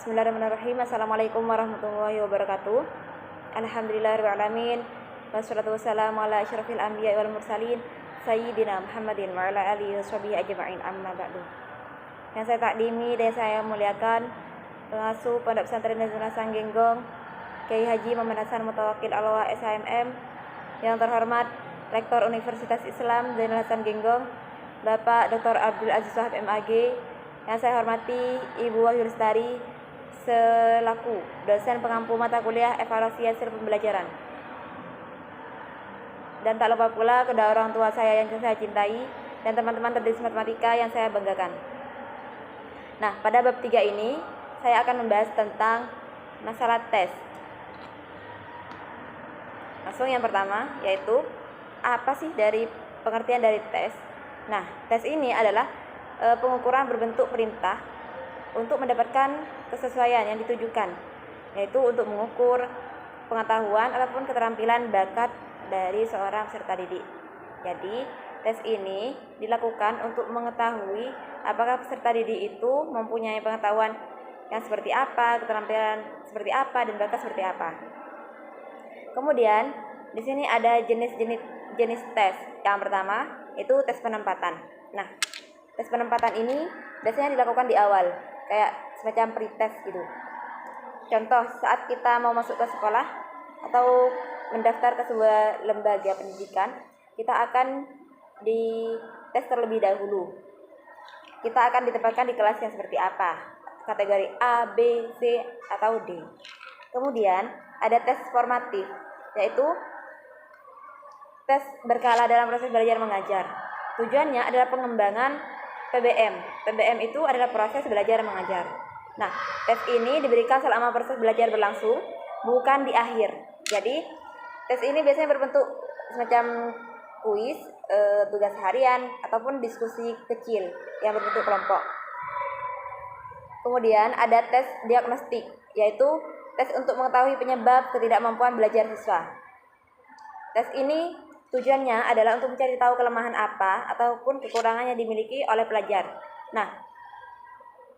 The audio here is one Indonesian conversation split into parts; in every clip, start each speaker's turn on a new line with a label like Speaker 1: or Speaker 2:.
Speaker 1: Bismillahirrahmanirrahim. Assalamualaikum warahmatullahi wabarakatuh. Alhamdulillahirrahmanirrahim. Wassalatu wassalamu ala asyrafil anbiya wal mursalin Sayyidina Muhammadin wa ala alihi washabihi ajma'in, amma ba'du. Yang saya takdimi dan saya muliakan pengasuh Pondok Pesantren Nazrul Hasan Genggong, Kiai Haji Muhammad Hasan Mutawakil Alwa SHMM, yang terhormat Rektor Universitas Islam Zainul Hasan Genggong, Bapak Dr. Abdul Aziz Wahab MAG, yang saya hormati Ibu Wahyu Lestari selaku dosen pengampu mata kuliah evaluasi hasil pembelajaran. Dan tak lupa pula kedua orang tua saya yang saya cintai dan teman-teman terdidik matematika yang saya banggakan. Nah, pada bab 3 ini saya akan membahas tentang masalah tes. Langsung yang pertama, yaitu apa sih dari pengertian dari tes? Nah, tes ini adalah pengukuran berbentuk perintah untuk mendapatkan kesesuaian yang ditujukan, yaitu untuk mengukur pengetahuan ataupun keterampilan bakat dari seorang peserta didik. Jadi, tes ini dilakukan untuk mengetahui apakah peserta didik itu mempunyai pengetahuan yang seperti apa, keterampilan seperti apa, dan bakat seperti apa. Kemudian, di sini ada jenis tes. Yang pertama, itu tes penempatan. Nah, tes penempatan ini biasanya dilakukan di awal, kayak semacam pretest gitu. Contoh, saat kita mau masuk ke sekolah atau mendaftar ke sebuah lembaga pendidikan, kita akan dites terlebih dahulu. Kita akan ditempatkan di kelas yang seperti apa, kategori A, B, C, atau D. Kemudian ada tes formatif, yaitu tes berkala dalam proses belajar mengajar. Tujuannya adalah pengembangan PBM. PBM itu adalah proses belajar mengajar. Nah, tes ini diberikan selama proses belajar berlangsung, bukan di akhir. Jadi, tes ini biasanya berbentuk semacam kuis, tugas harian, ataupun diskusi kecil yang berbentuk kelompok. Kemudian ada tes diagnostik, yaitu tes untuk mengetahui penyebab ketidakmampuan belajar siswa. Tes ini tujuannya adalah untuk mencari tahu kelemahan apa ataupun kekurangan yang dimiliki oleh pelajar. Nah,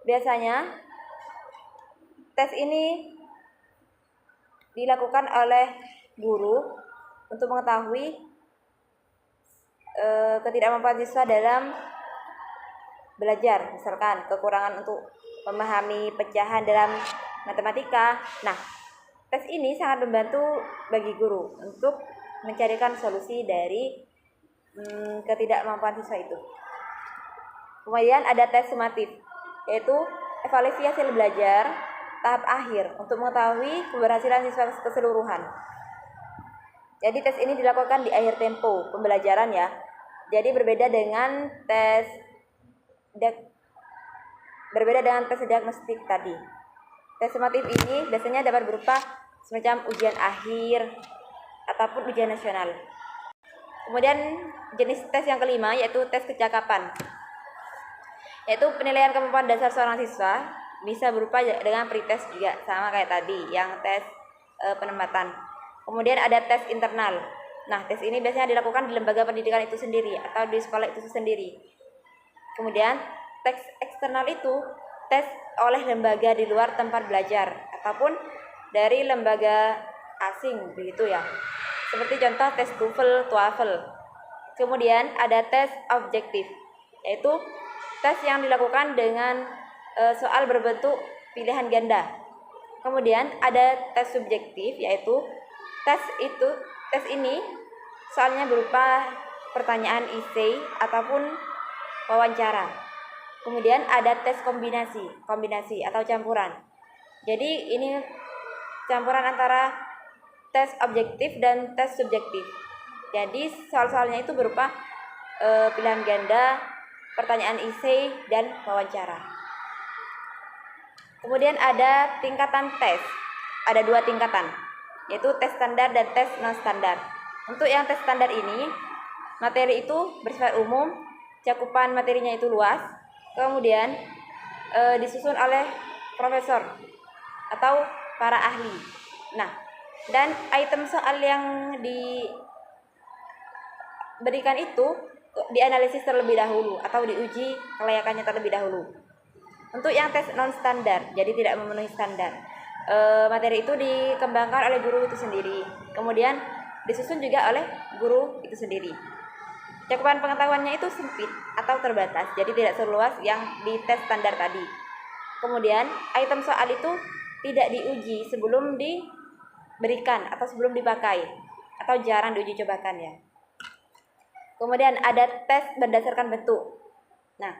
Speaker 1: biasanya tes ini dilakukan oleh guru untuk mengetahui ketidakmampuan siswa dalam belajar, misalkan kekurangan untuk memahami pecahan dalam matematika. Nah, tes ini sangat membantu bagi guru untuk mencarikan solusi dari ketidakmampuan siswa itu. Kemudian ada tes sumatif, yaitu evaluasi hasil belajar tahap akhir untuk mengetahui keberhasilan siswa keseluruhan. Jadi tes ini dilakukan di akhir tempo pembelajaran ya. Jadi berbeda dengan tes diagnostik tadi. Tes sumatif ini biasanya dapat berupa semacam ujian akhir ataupun ujian nasional. Kemudian jenis tes yang kelima yaitu tes kecakapan, yaitu penilaian kemampuan dasar seorang siswa, bisa berupa dengan pretest juga, sama kayak tadi yang tes penempatan. Kemudian ada tes internal. Nah, tes ini biasanya dilakukan di lembaga pendidikan itu sendiri atau di sekolah itu sendiri. Kemudian tes eksternal itu tes oleh lembaga di luar tempat belajar ataupun dari lembaga asing begitu ya. Seperti contoh tes TOEFL. Kemudian ada tes objektif, yaitu tes yang dilakukan dengan soal berbentuk pilihan ganda. Kemudian ada tes subjektif, yaitu tes ini soalnya berupa pertanyaan essay ataupun wawancara. Kemudian ada tes kombinasi atau campuran. Jadi ini campuran antara tes objektif dan tes subjektif. Jadi soal-soalnya itu berupa pilihan ganda, pertanyaan essay, dan wawancara. Kemudian ada tingkatan tes. Ada 2 tingkatan, yaitu tes standar dan tes non standar. Untuk yang tes standar ini, materi itu bersifat umum, cakupan materinya itu luas, kemudian disusun oleh profesor atau para ahli. Nah, dan item soal yang diberikan itu dianalisis terlebih dahulu atau diuji kelayakannya terlebih dahulu. Untuk yang tes non standar, jadi tidak memenuhi standar, materi itu dikembangkan oleh guru itu sendiri, kemudian disusun juga oleh guru itu sendiri. Cakupan pengetahuannya itu sempit atau terbatas, jadi tidak seluas yang di tes standar tadi. Kemudian item soal itu tidak diuji sebelum diberikan atau sebelum dipakai, atau jarang diuji cobakan ya. Kemudian ada tes berdasarkan bentuk. Nah,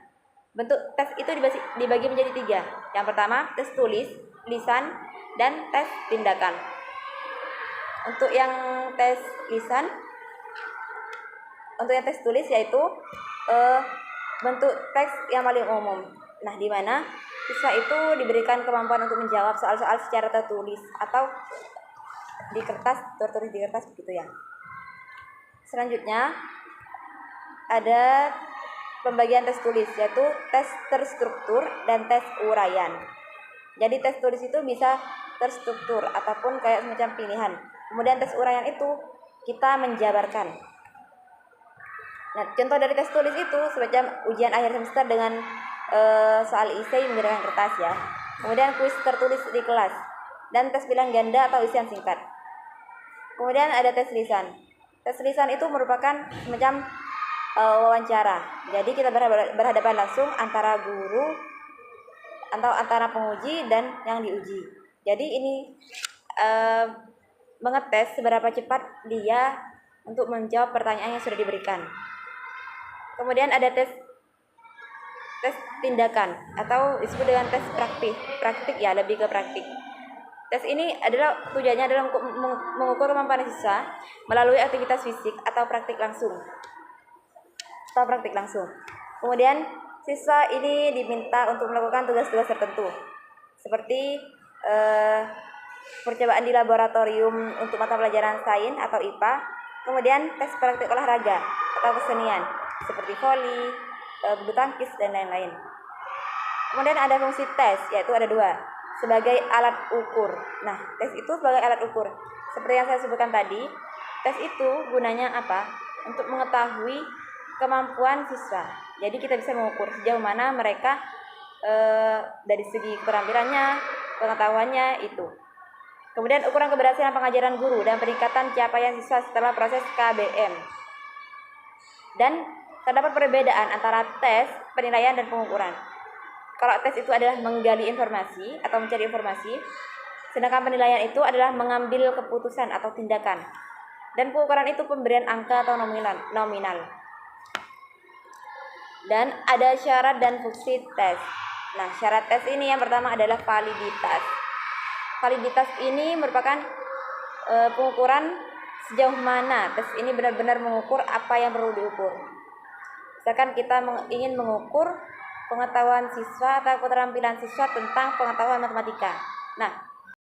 Speaker 1: bentuk tes itu dibagi menjadi 3. Yang pertama, tes tulis, lisan, dan tes tindakan. Untuk yang tes lisan, untuk yang tes tulis yaitu bentuk teks yang paling umum. Nah, di mana siswa itu diberikan kemampuan untuk menjawab soal-soal secara tertulis atau di kertas, tertulis di kertas begitu ya. Selanjutnya ada pembagian tes tulis, yaitu tes terstruktur dan tes uraian. Jadi tes tulis itu bisa terstruktur ataupun kayak semacam pilihan. Kemudian tes uraian itu kita menjabarkan. Nah, contoh dari tes tulis itu semacam ujian akhir semester dengan soal esai menggunakan kertas ya. Kemudian kuis tertulis di kelas dan tes pilihan ganda atau isian singkat. Kemudian ada tes lisan. Tes lisan itu merupakan semacam wawancara. Jadi kita berhadapan langsung antara guru atau antara penguji dan yang diuji. Jadi ini mengetes seberapa cepat dia untuk menjawab pertanyaan yang sudah diberikan. Kemudian ada tes tindakan atau disebut dengan tes praktik ya, lebih ke praktik. Tes ini tujuannya adalah mengukur kemampuan siswa melalui aktivitas fisik atau praktik langsung. Kemudian siswa ini diminta untuk melakukan tugas-tugas tertentu seperti percobaan di laboratorium untuk mata pelajaran sains atau IPA. Kemudian tes praktik olahraga atau kesenian seperti voli, bulu tangkis dan lain-lain. Kemudian ada fungsi tes, yaitu ada 2, sebagai alat ukur. Nah, tes itu sebagai alat ukur. Seperti yang saya sebutkan tadi, tes itu gunanya apa? Untuk mengetahui kemampuan siswa. Jadi kita bisa mengukur sejauh mana mereka dari segi keterampilannya, pengetahuannya itu. Kemudian ukuran keberhasilan pengajaran guru dan peningkatan capaian siswa setelah proses KBM. Dan terdapat perbedaan antara tes, penilaian, dan pengukuran. Kalau tes itu adalah menggali informasi atau mencari informasi, sedangkan penilaian itu adalah mengambil keputusan atau tindakan. Dan pengukuran itu pemberian angka atau nominal. Dan ada syarat dan fungsi tes. Nah, syarat tes ini yang pertama adalah validitas. Validitas ini merupakan pengukuran sejauh mana tes ini benar-benar mengukur apa yang perlu diukur. Misalkan kita ingin mengukur pengetahuan siswa atau keterampilan siswa tentang pengetahuan matematika. Nah,